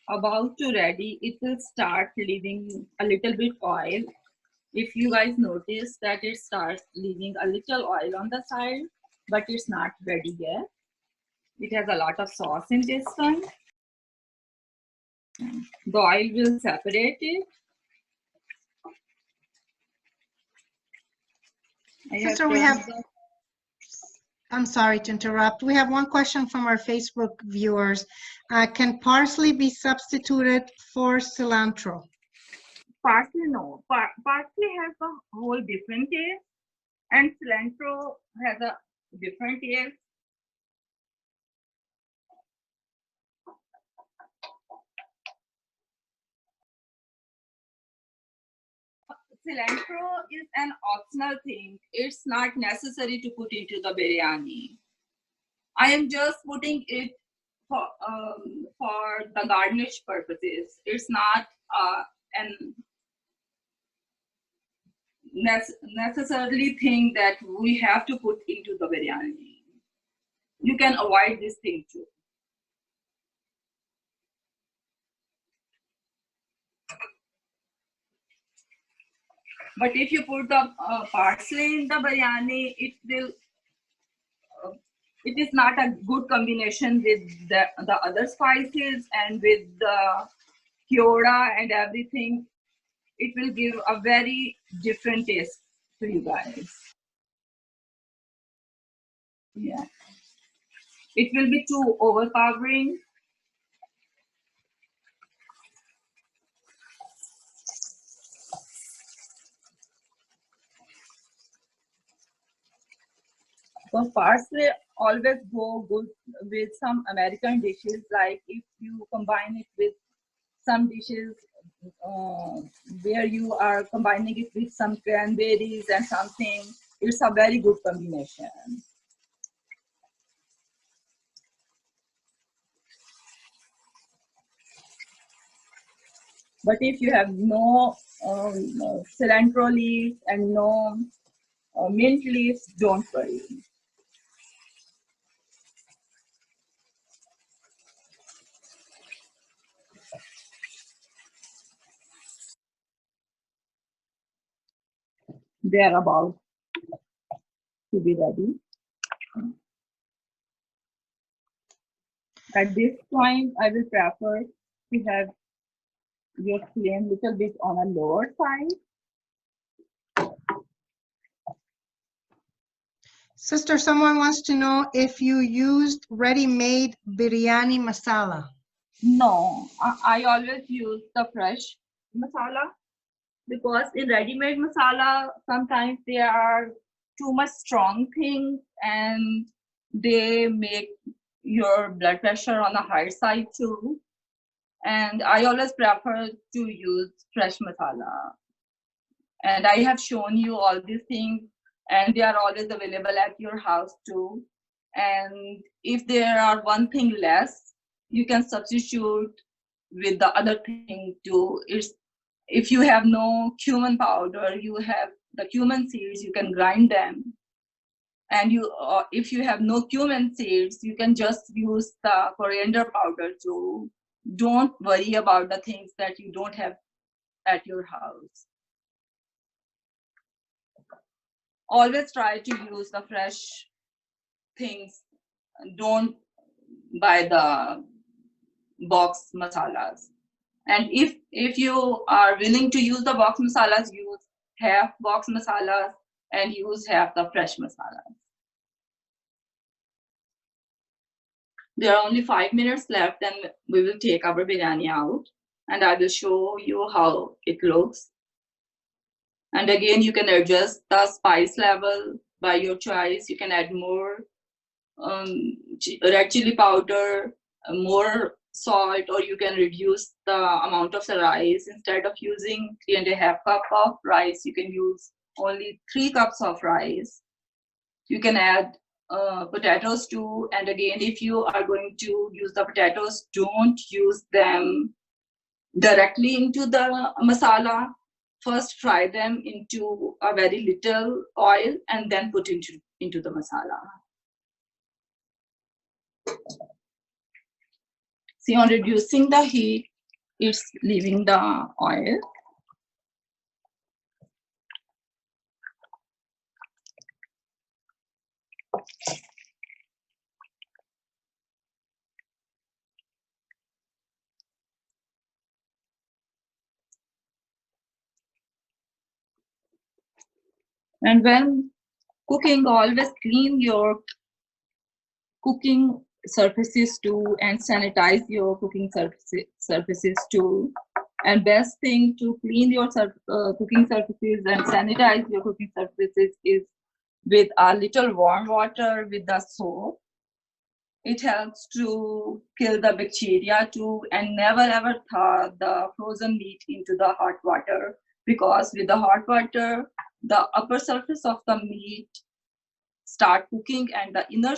about to ready, it will start leaving a little bit oil. If you guys notice that it starts leaving a little oil on the side, but it's not ready yet. It has a lot of sauce in this one. The oil will separate it. Sister, I'm sorry to interrupt. We have one question from our Facebook viewers. Can parsley be substituted for cilantro? Parsley, no. Parsley has a whole different taste, and cilantro has a different taste. Cilantro is an optional thing. It's not necessary to put into the biryani. I am just putting it for the garnish purposes. It's not an necessarily thing that we have to put into the biryani. You can avoid this thing too. But if you put the parsley in the biryani, it is not a good combination with the other spices and with the kyoda and everything. It will give a very different taste to you guys. Yeah. It will be too overpowering. So parsley always go good with some American dishes, like if you combine it with some dishes where you are combining it with some cranberries and something, it's a very good combination. But if you have no cilantro leaves and no mint leaves, don't worry. They are about to be ready. At this point, I will prefer to have your flame little bit on a lower side. Sister, someone wants to know if you used ready-made biryani masala. No, I always use the fresh masala, because in ready-made masala, sometimes there are too much strong things and they make your blood pressure on the higher side too. And I always prefer to use fresh masala. And I have shown you all these things, and they are always available at your house too. And if there are one thing less, you can substitute with the other thing too. If you have no cumin powder, you have the cumin seeds, you can grind them. And if you have no cumin seeds, you can just use the coriander powder too. Don't worry about the things that you don't have at your house. Always try to use the fresh things, don't buy the box masalas. And if you are willing to use the box masalas, use half box masalas and use half the fresh masalas. There are only 5 minutes left and we will take our biryani out and I will show you how it looks. And again, you can adjust the spice level by your choice. You can add more red chili powder, more salt, or you can reduce the amount of the rice. Instead of using 3.5 cups of rice, you can use only 3 cups of rice. You can add potatoes too. And again, if you are going to use the potatoes, don't use them directly into the masala. First fry them into a very little oil and then put into the masala. See, on reducing the heat, it's leaving the oil. And when cooking, always clean your cooking surfaces too and sanitize your cooking surfaces too. And best thing to clean your cooking surfaces and sanitize your cooking surfaces is with a little warm water with the soap. It helps to kill the bacteria too, and never ever thaw the frozen meat into the hot water, because with the hot water, the upper surface of the meat start cooking and the inner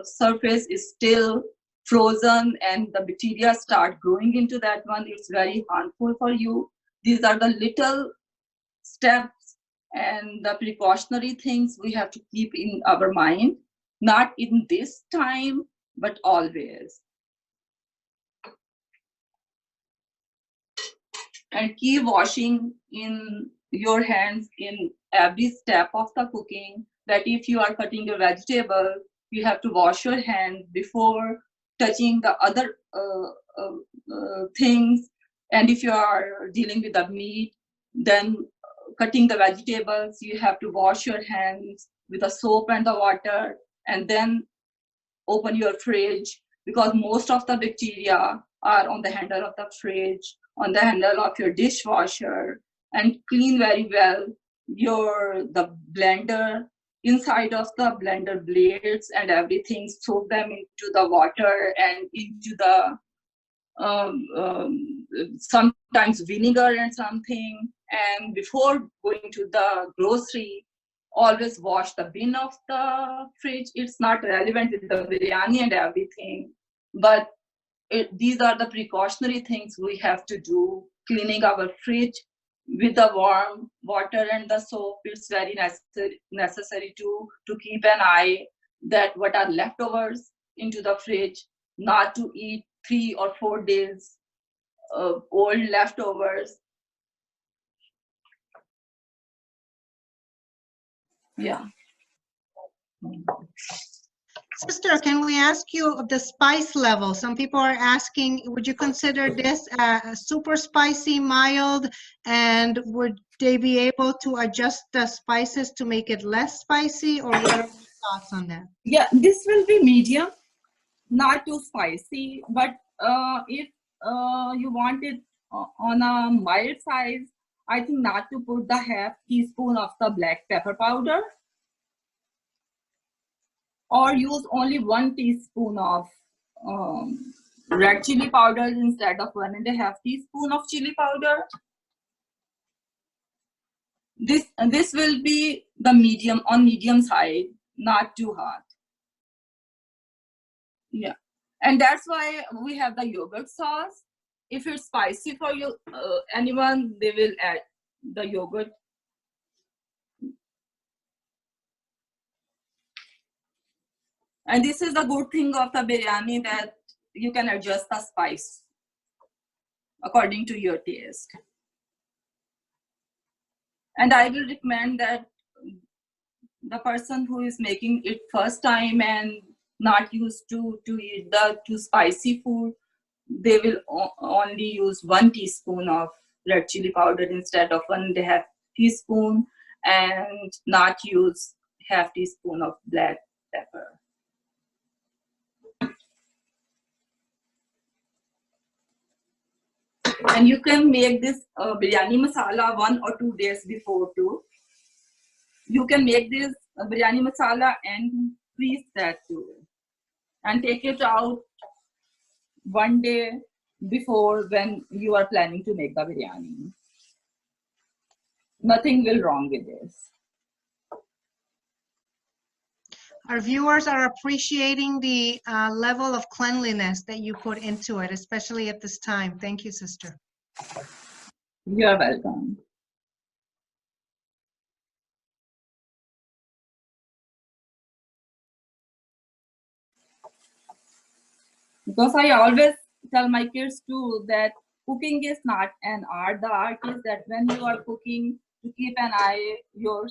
surface is still frozen and the bacteria start growing into that one. It's very harmful for you. These are the little steps and the precautionary things we have to keep in our mind, not in this time, but always. And keep washing in your hands in every step of the cooking. That if you are cutting your vegetable, you have to wash your hands before touching the other things. And if you are dealing with the meat, then cutting the vegetables, you have to wash your hands with the soap and the water, and then open your fridge, because most of the bacteria are on the handle of the fridge, on the handle of your dishwasher. And clean very well the blender, inside of the blender blades and everything. Soak them into the water and into the sometimes vinegar and something. And before going to the grocery, always wash the bin of the fridge. It's not relevant with the biryani and everything, but these are the precautionary things we have to do. Cleaning our fridge with the warm water and the soap, it's very necessary to keep an eye that what are leftovers into the fridge, not to eat 3 or 4 days old leftovers. Yeah. Sister, can we ask you of the spice level? Some people are asking, would you consider this super spicy, mild, and would they be able to adjust the spices to make it less spicy, or what are your thoughts on that? Yeah, this will be medium, not too spicy, but if you want it on a mild size, I think not to put the half teaspoon of the black pepper powder, or use only 1 teaspoon of red chili powder instead of 1.5 teaspoon of chili powder. This will be the medium side, not too hot. Yeah, and that's why we have the yogurt sauce. If it's spicy for you, anyone, they will add the yogurt. And this is the good thing of the biryani, that you can adjust the spice according to your taste. And I will recommend that the person who is making it first time and not used to eat the too spicy food, they will only use 1 teaspoon of red chili powder instead of 1.5 teaspoon, and not use half teaspoon of black pepper. And you can make this biryani masala 1 or 2 days before too. You can make this biryani masala and freeze that too, and take it out 1 day before when you are planning to make the biryani. Nothing will wrong with this. Our viewers are appreciating the level of cleanliness that you put into it, especially at this time. Thank you, sister. You're welcome. Because I always tell my kids too that cooking is not an art. The art is that when you are cooking, to keep an eye your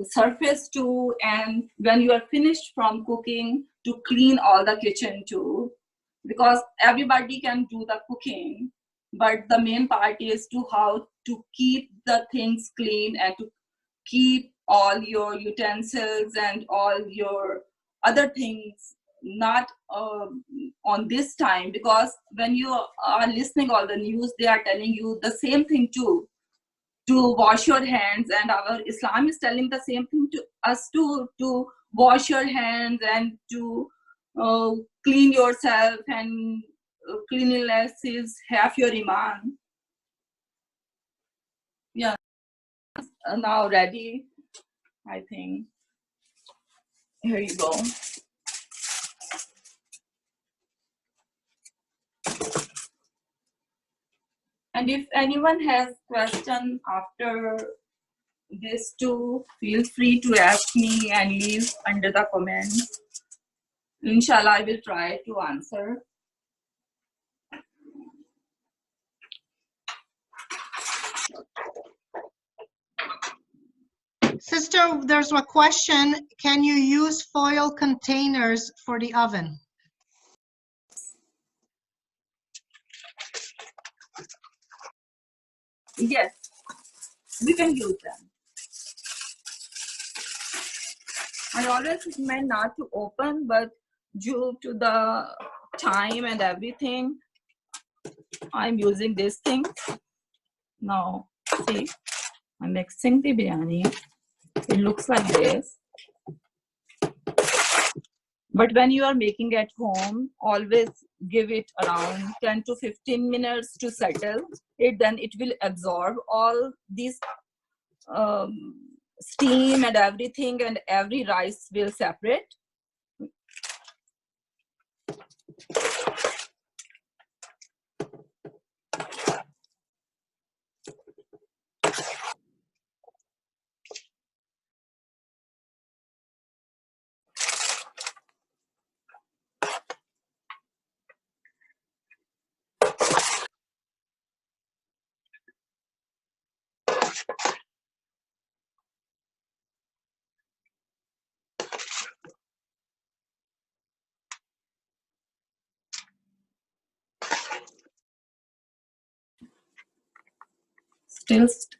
surface too, and when you are finished from cooking, to clean all the kitchen too. Because everybody can do the cooking, but the main part is to how to keep the things clean and to keep all your utensils and all your other things not on this time, because when you are listening all the news, they are telling you the same thing too, to wash your hands, and our Islam is telling the same thing to us too, to wash your hands and to clean yourself, and cleanliness is half your iman. Yeah, now ready, I think. Here you go. And if anyone has question after this too, feel free to ask me and leave under the comments. Inshallah, I will try to answer. Sister, there's a question. Can you use foil containers for the oven? Yes, we can use them. I always recommend not to open, but due to the time and everything, I'm using this thing. Now, see, I'm mixing the biryani. It looks like this. But when you are making at home, always give it around 10 to 15 minutes to settle it. Then it will absorb all these steam and everything, and every rice will separate.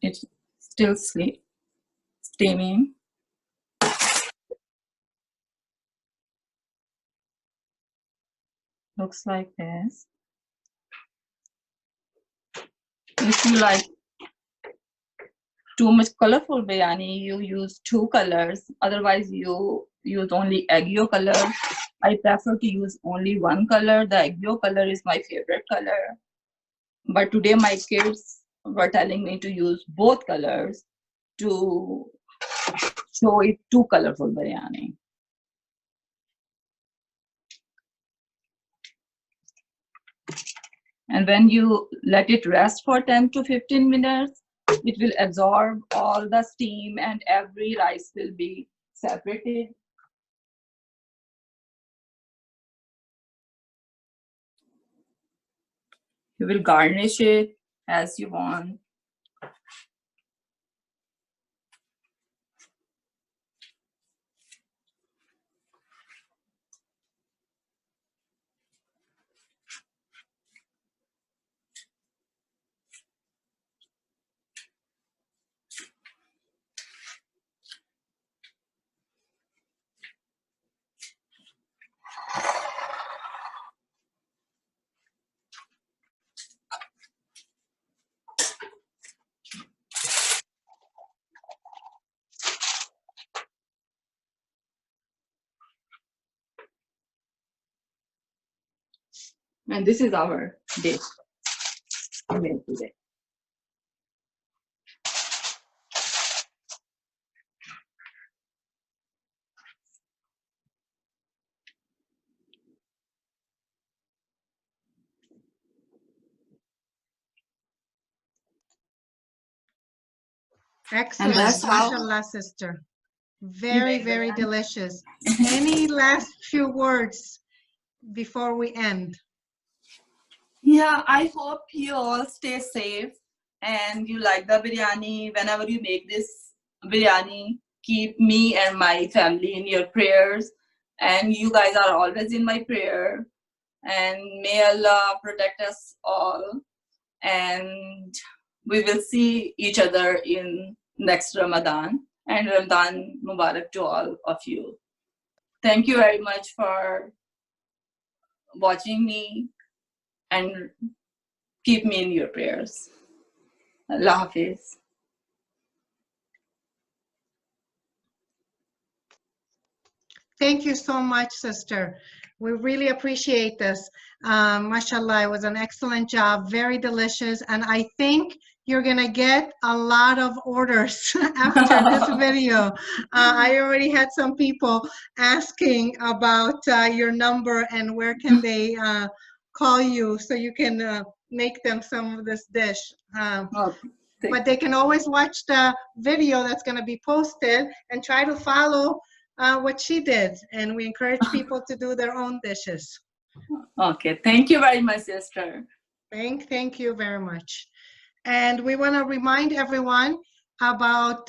It's still steaming. Looks like this. If you like too much colorful biryani, you use 2 colors. Otherwise, you use only egg yolk color. I prefer to use only 1 color. The egg yolk color is my favorite color. But today my kids were telling me to use both colors to show it 2 colorful biryani. And when you let it rest for 10 to 15 minutes, it will absorb all the steam and every rice will be separated. You will garnish it as you want. And this is our dish made today. And Excellent. that's how Mashallah, sister. we Very, make very biryani. delicious. Any last few words before we end? Yeah, I hope you all stay safe and you like the biryani. Whenever you make this biryani, keep me and my family in your prayers. And you guys are always in my prayer. And may Allah protect us all. And we will see each other in next Ramadan. And Ramadan Mubarak to all of you. Thank you very much for watching me and keep me in your prayers. Allah Hafiz. Thank you so much, sister. We really appreciate this. Mashallah, it was an excellent job, very delicious. And I think you're gonna get a lot of orders after this video. I already had some people asking about your number and where can they call you so you can make them some of this dish. But they can always watch the video that's gonna be posted and try to follow what she did, and we encourage people to do their own dishes. Okay, thank you very much, sister. Thank you very much. And we want to remind everyone about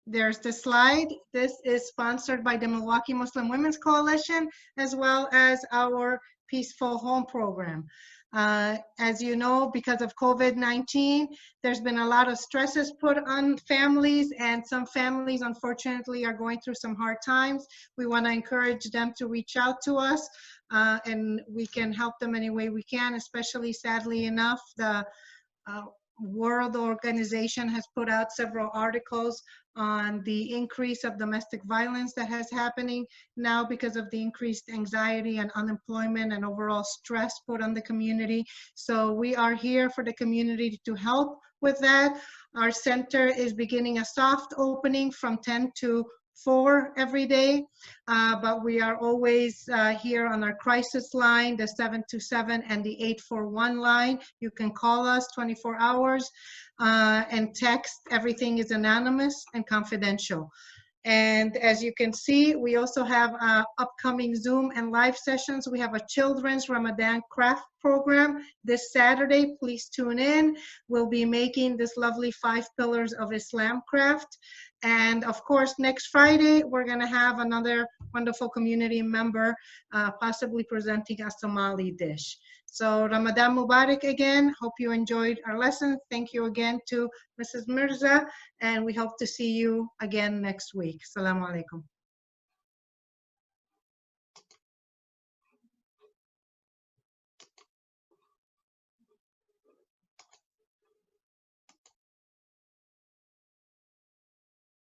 there's the slide. This is sponsored by the Milwaukee Muslim Women's Coalition, as well as our Peaceful Home Program. As you know, because of COVID-19, there's been a lot of stresses put on families, and some families, unfortunately, are going through some hard times. We want to encourage them to reach out to us, and we can help them any way we can, especially, sadly enough, the World Organization has put out several articles on the increase of domestic violence that has happening now because of the increased anxiety and unemployment and overall stress put on the community. So we are here for the community to help with that. Our center is beginning a soft opening from 10 to 4 every day, but we are always here on our crisis line, the 727 and the 841 line. You can call us 24 hours and text. Everything is anonymous and confidential. And as you can see, we also have upcoming Zoom and live sessions. We have a children's Ramadan craft program this Saturday. Please tune in. We'll be making this lovely 5 pillars of Islam craft. And of course, next Friday, we're going to have another wonderful community member possibly presenting a Somali dish. So Ramadan Mubarak again. Hope you enjoyed our lesson. Thank you again to Mrs. Mirza, and we hope to see you again next week. Assalamu alaikum.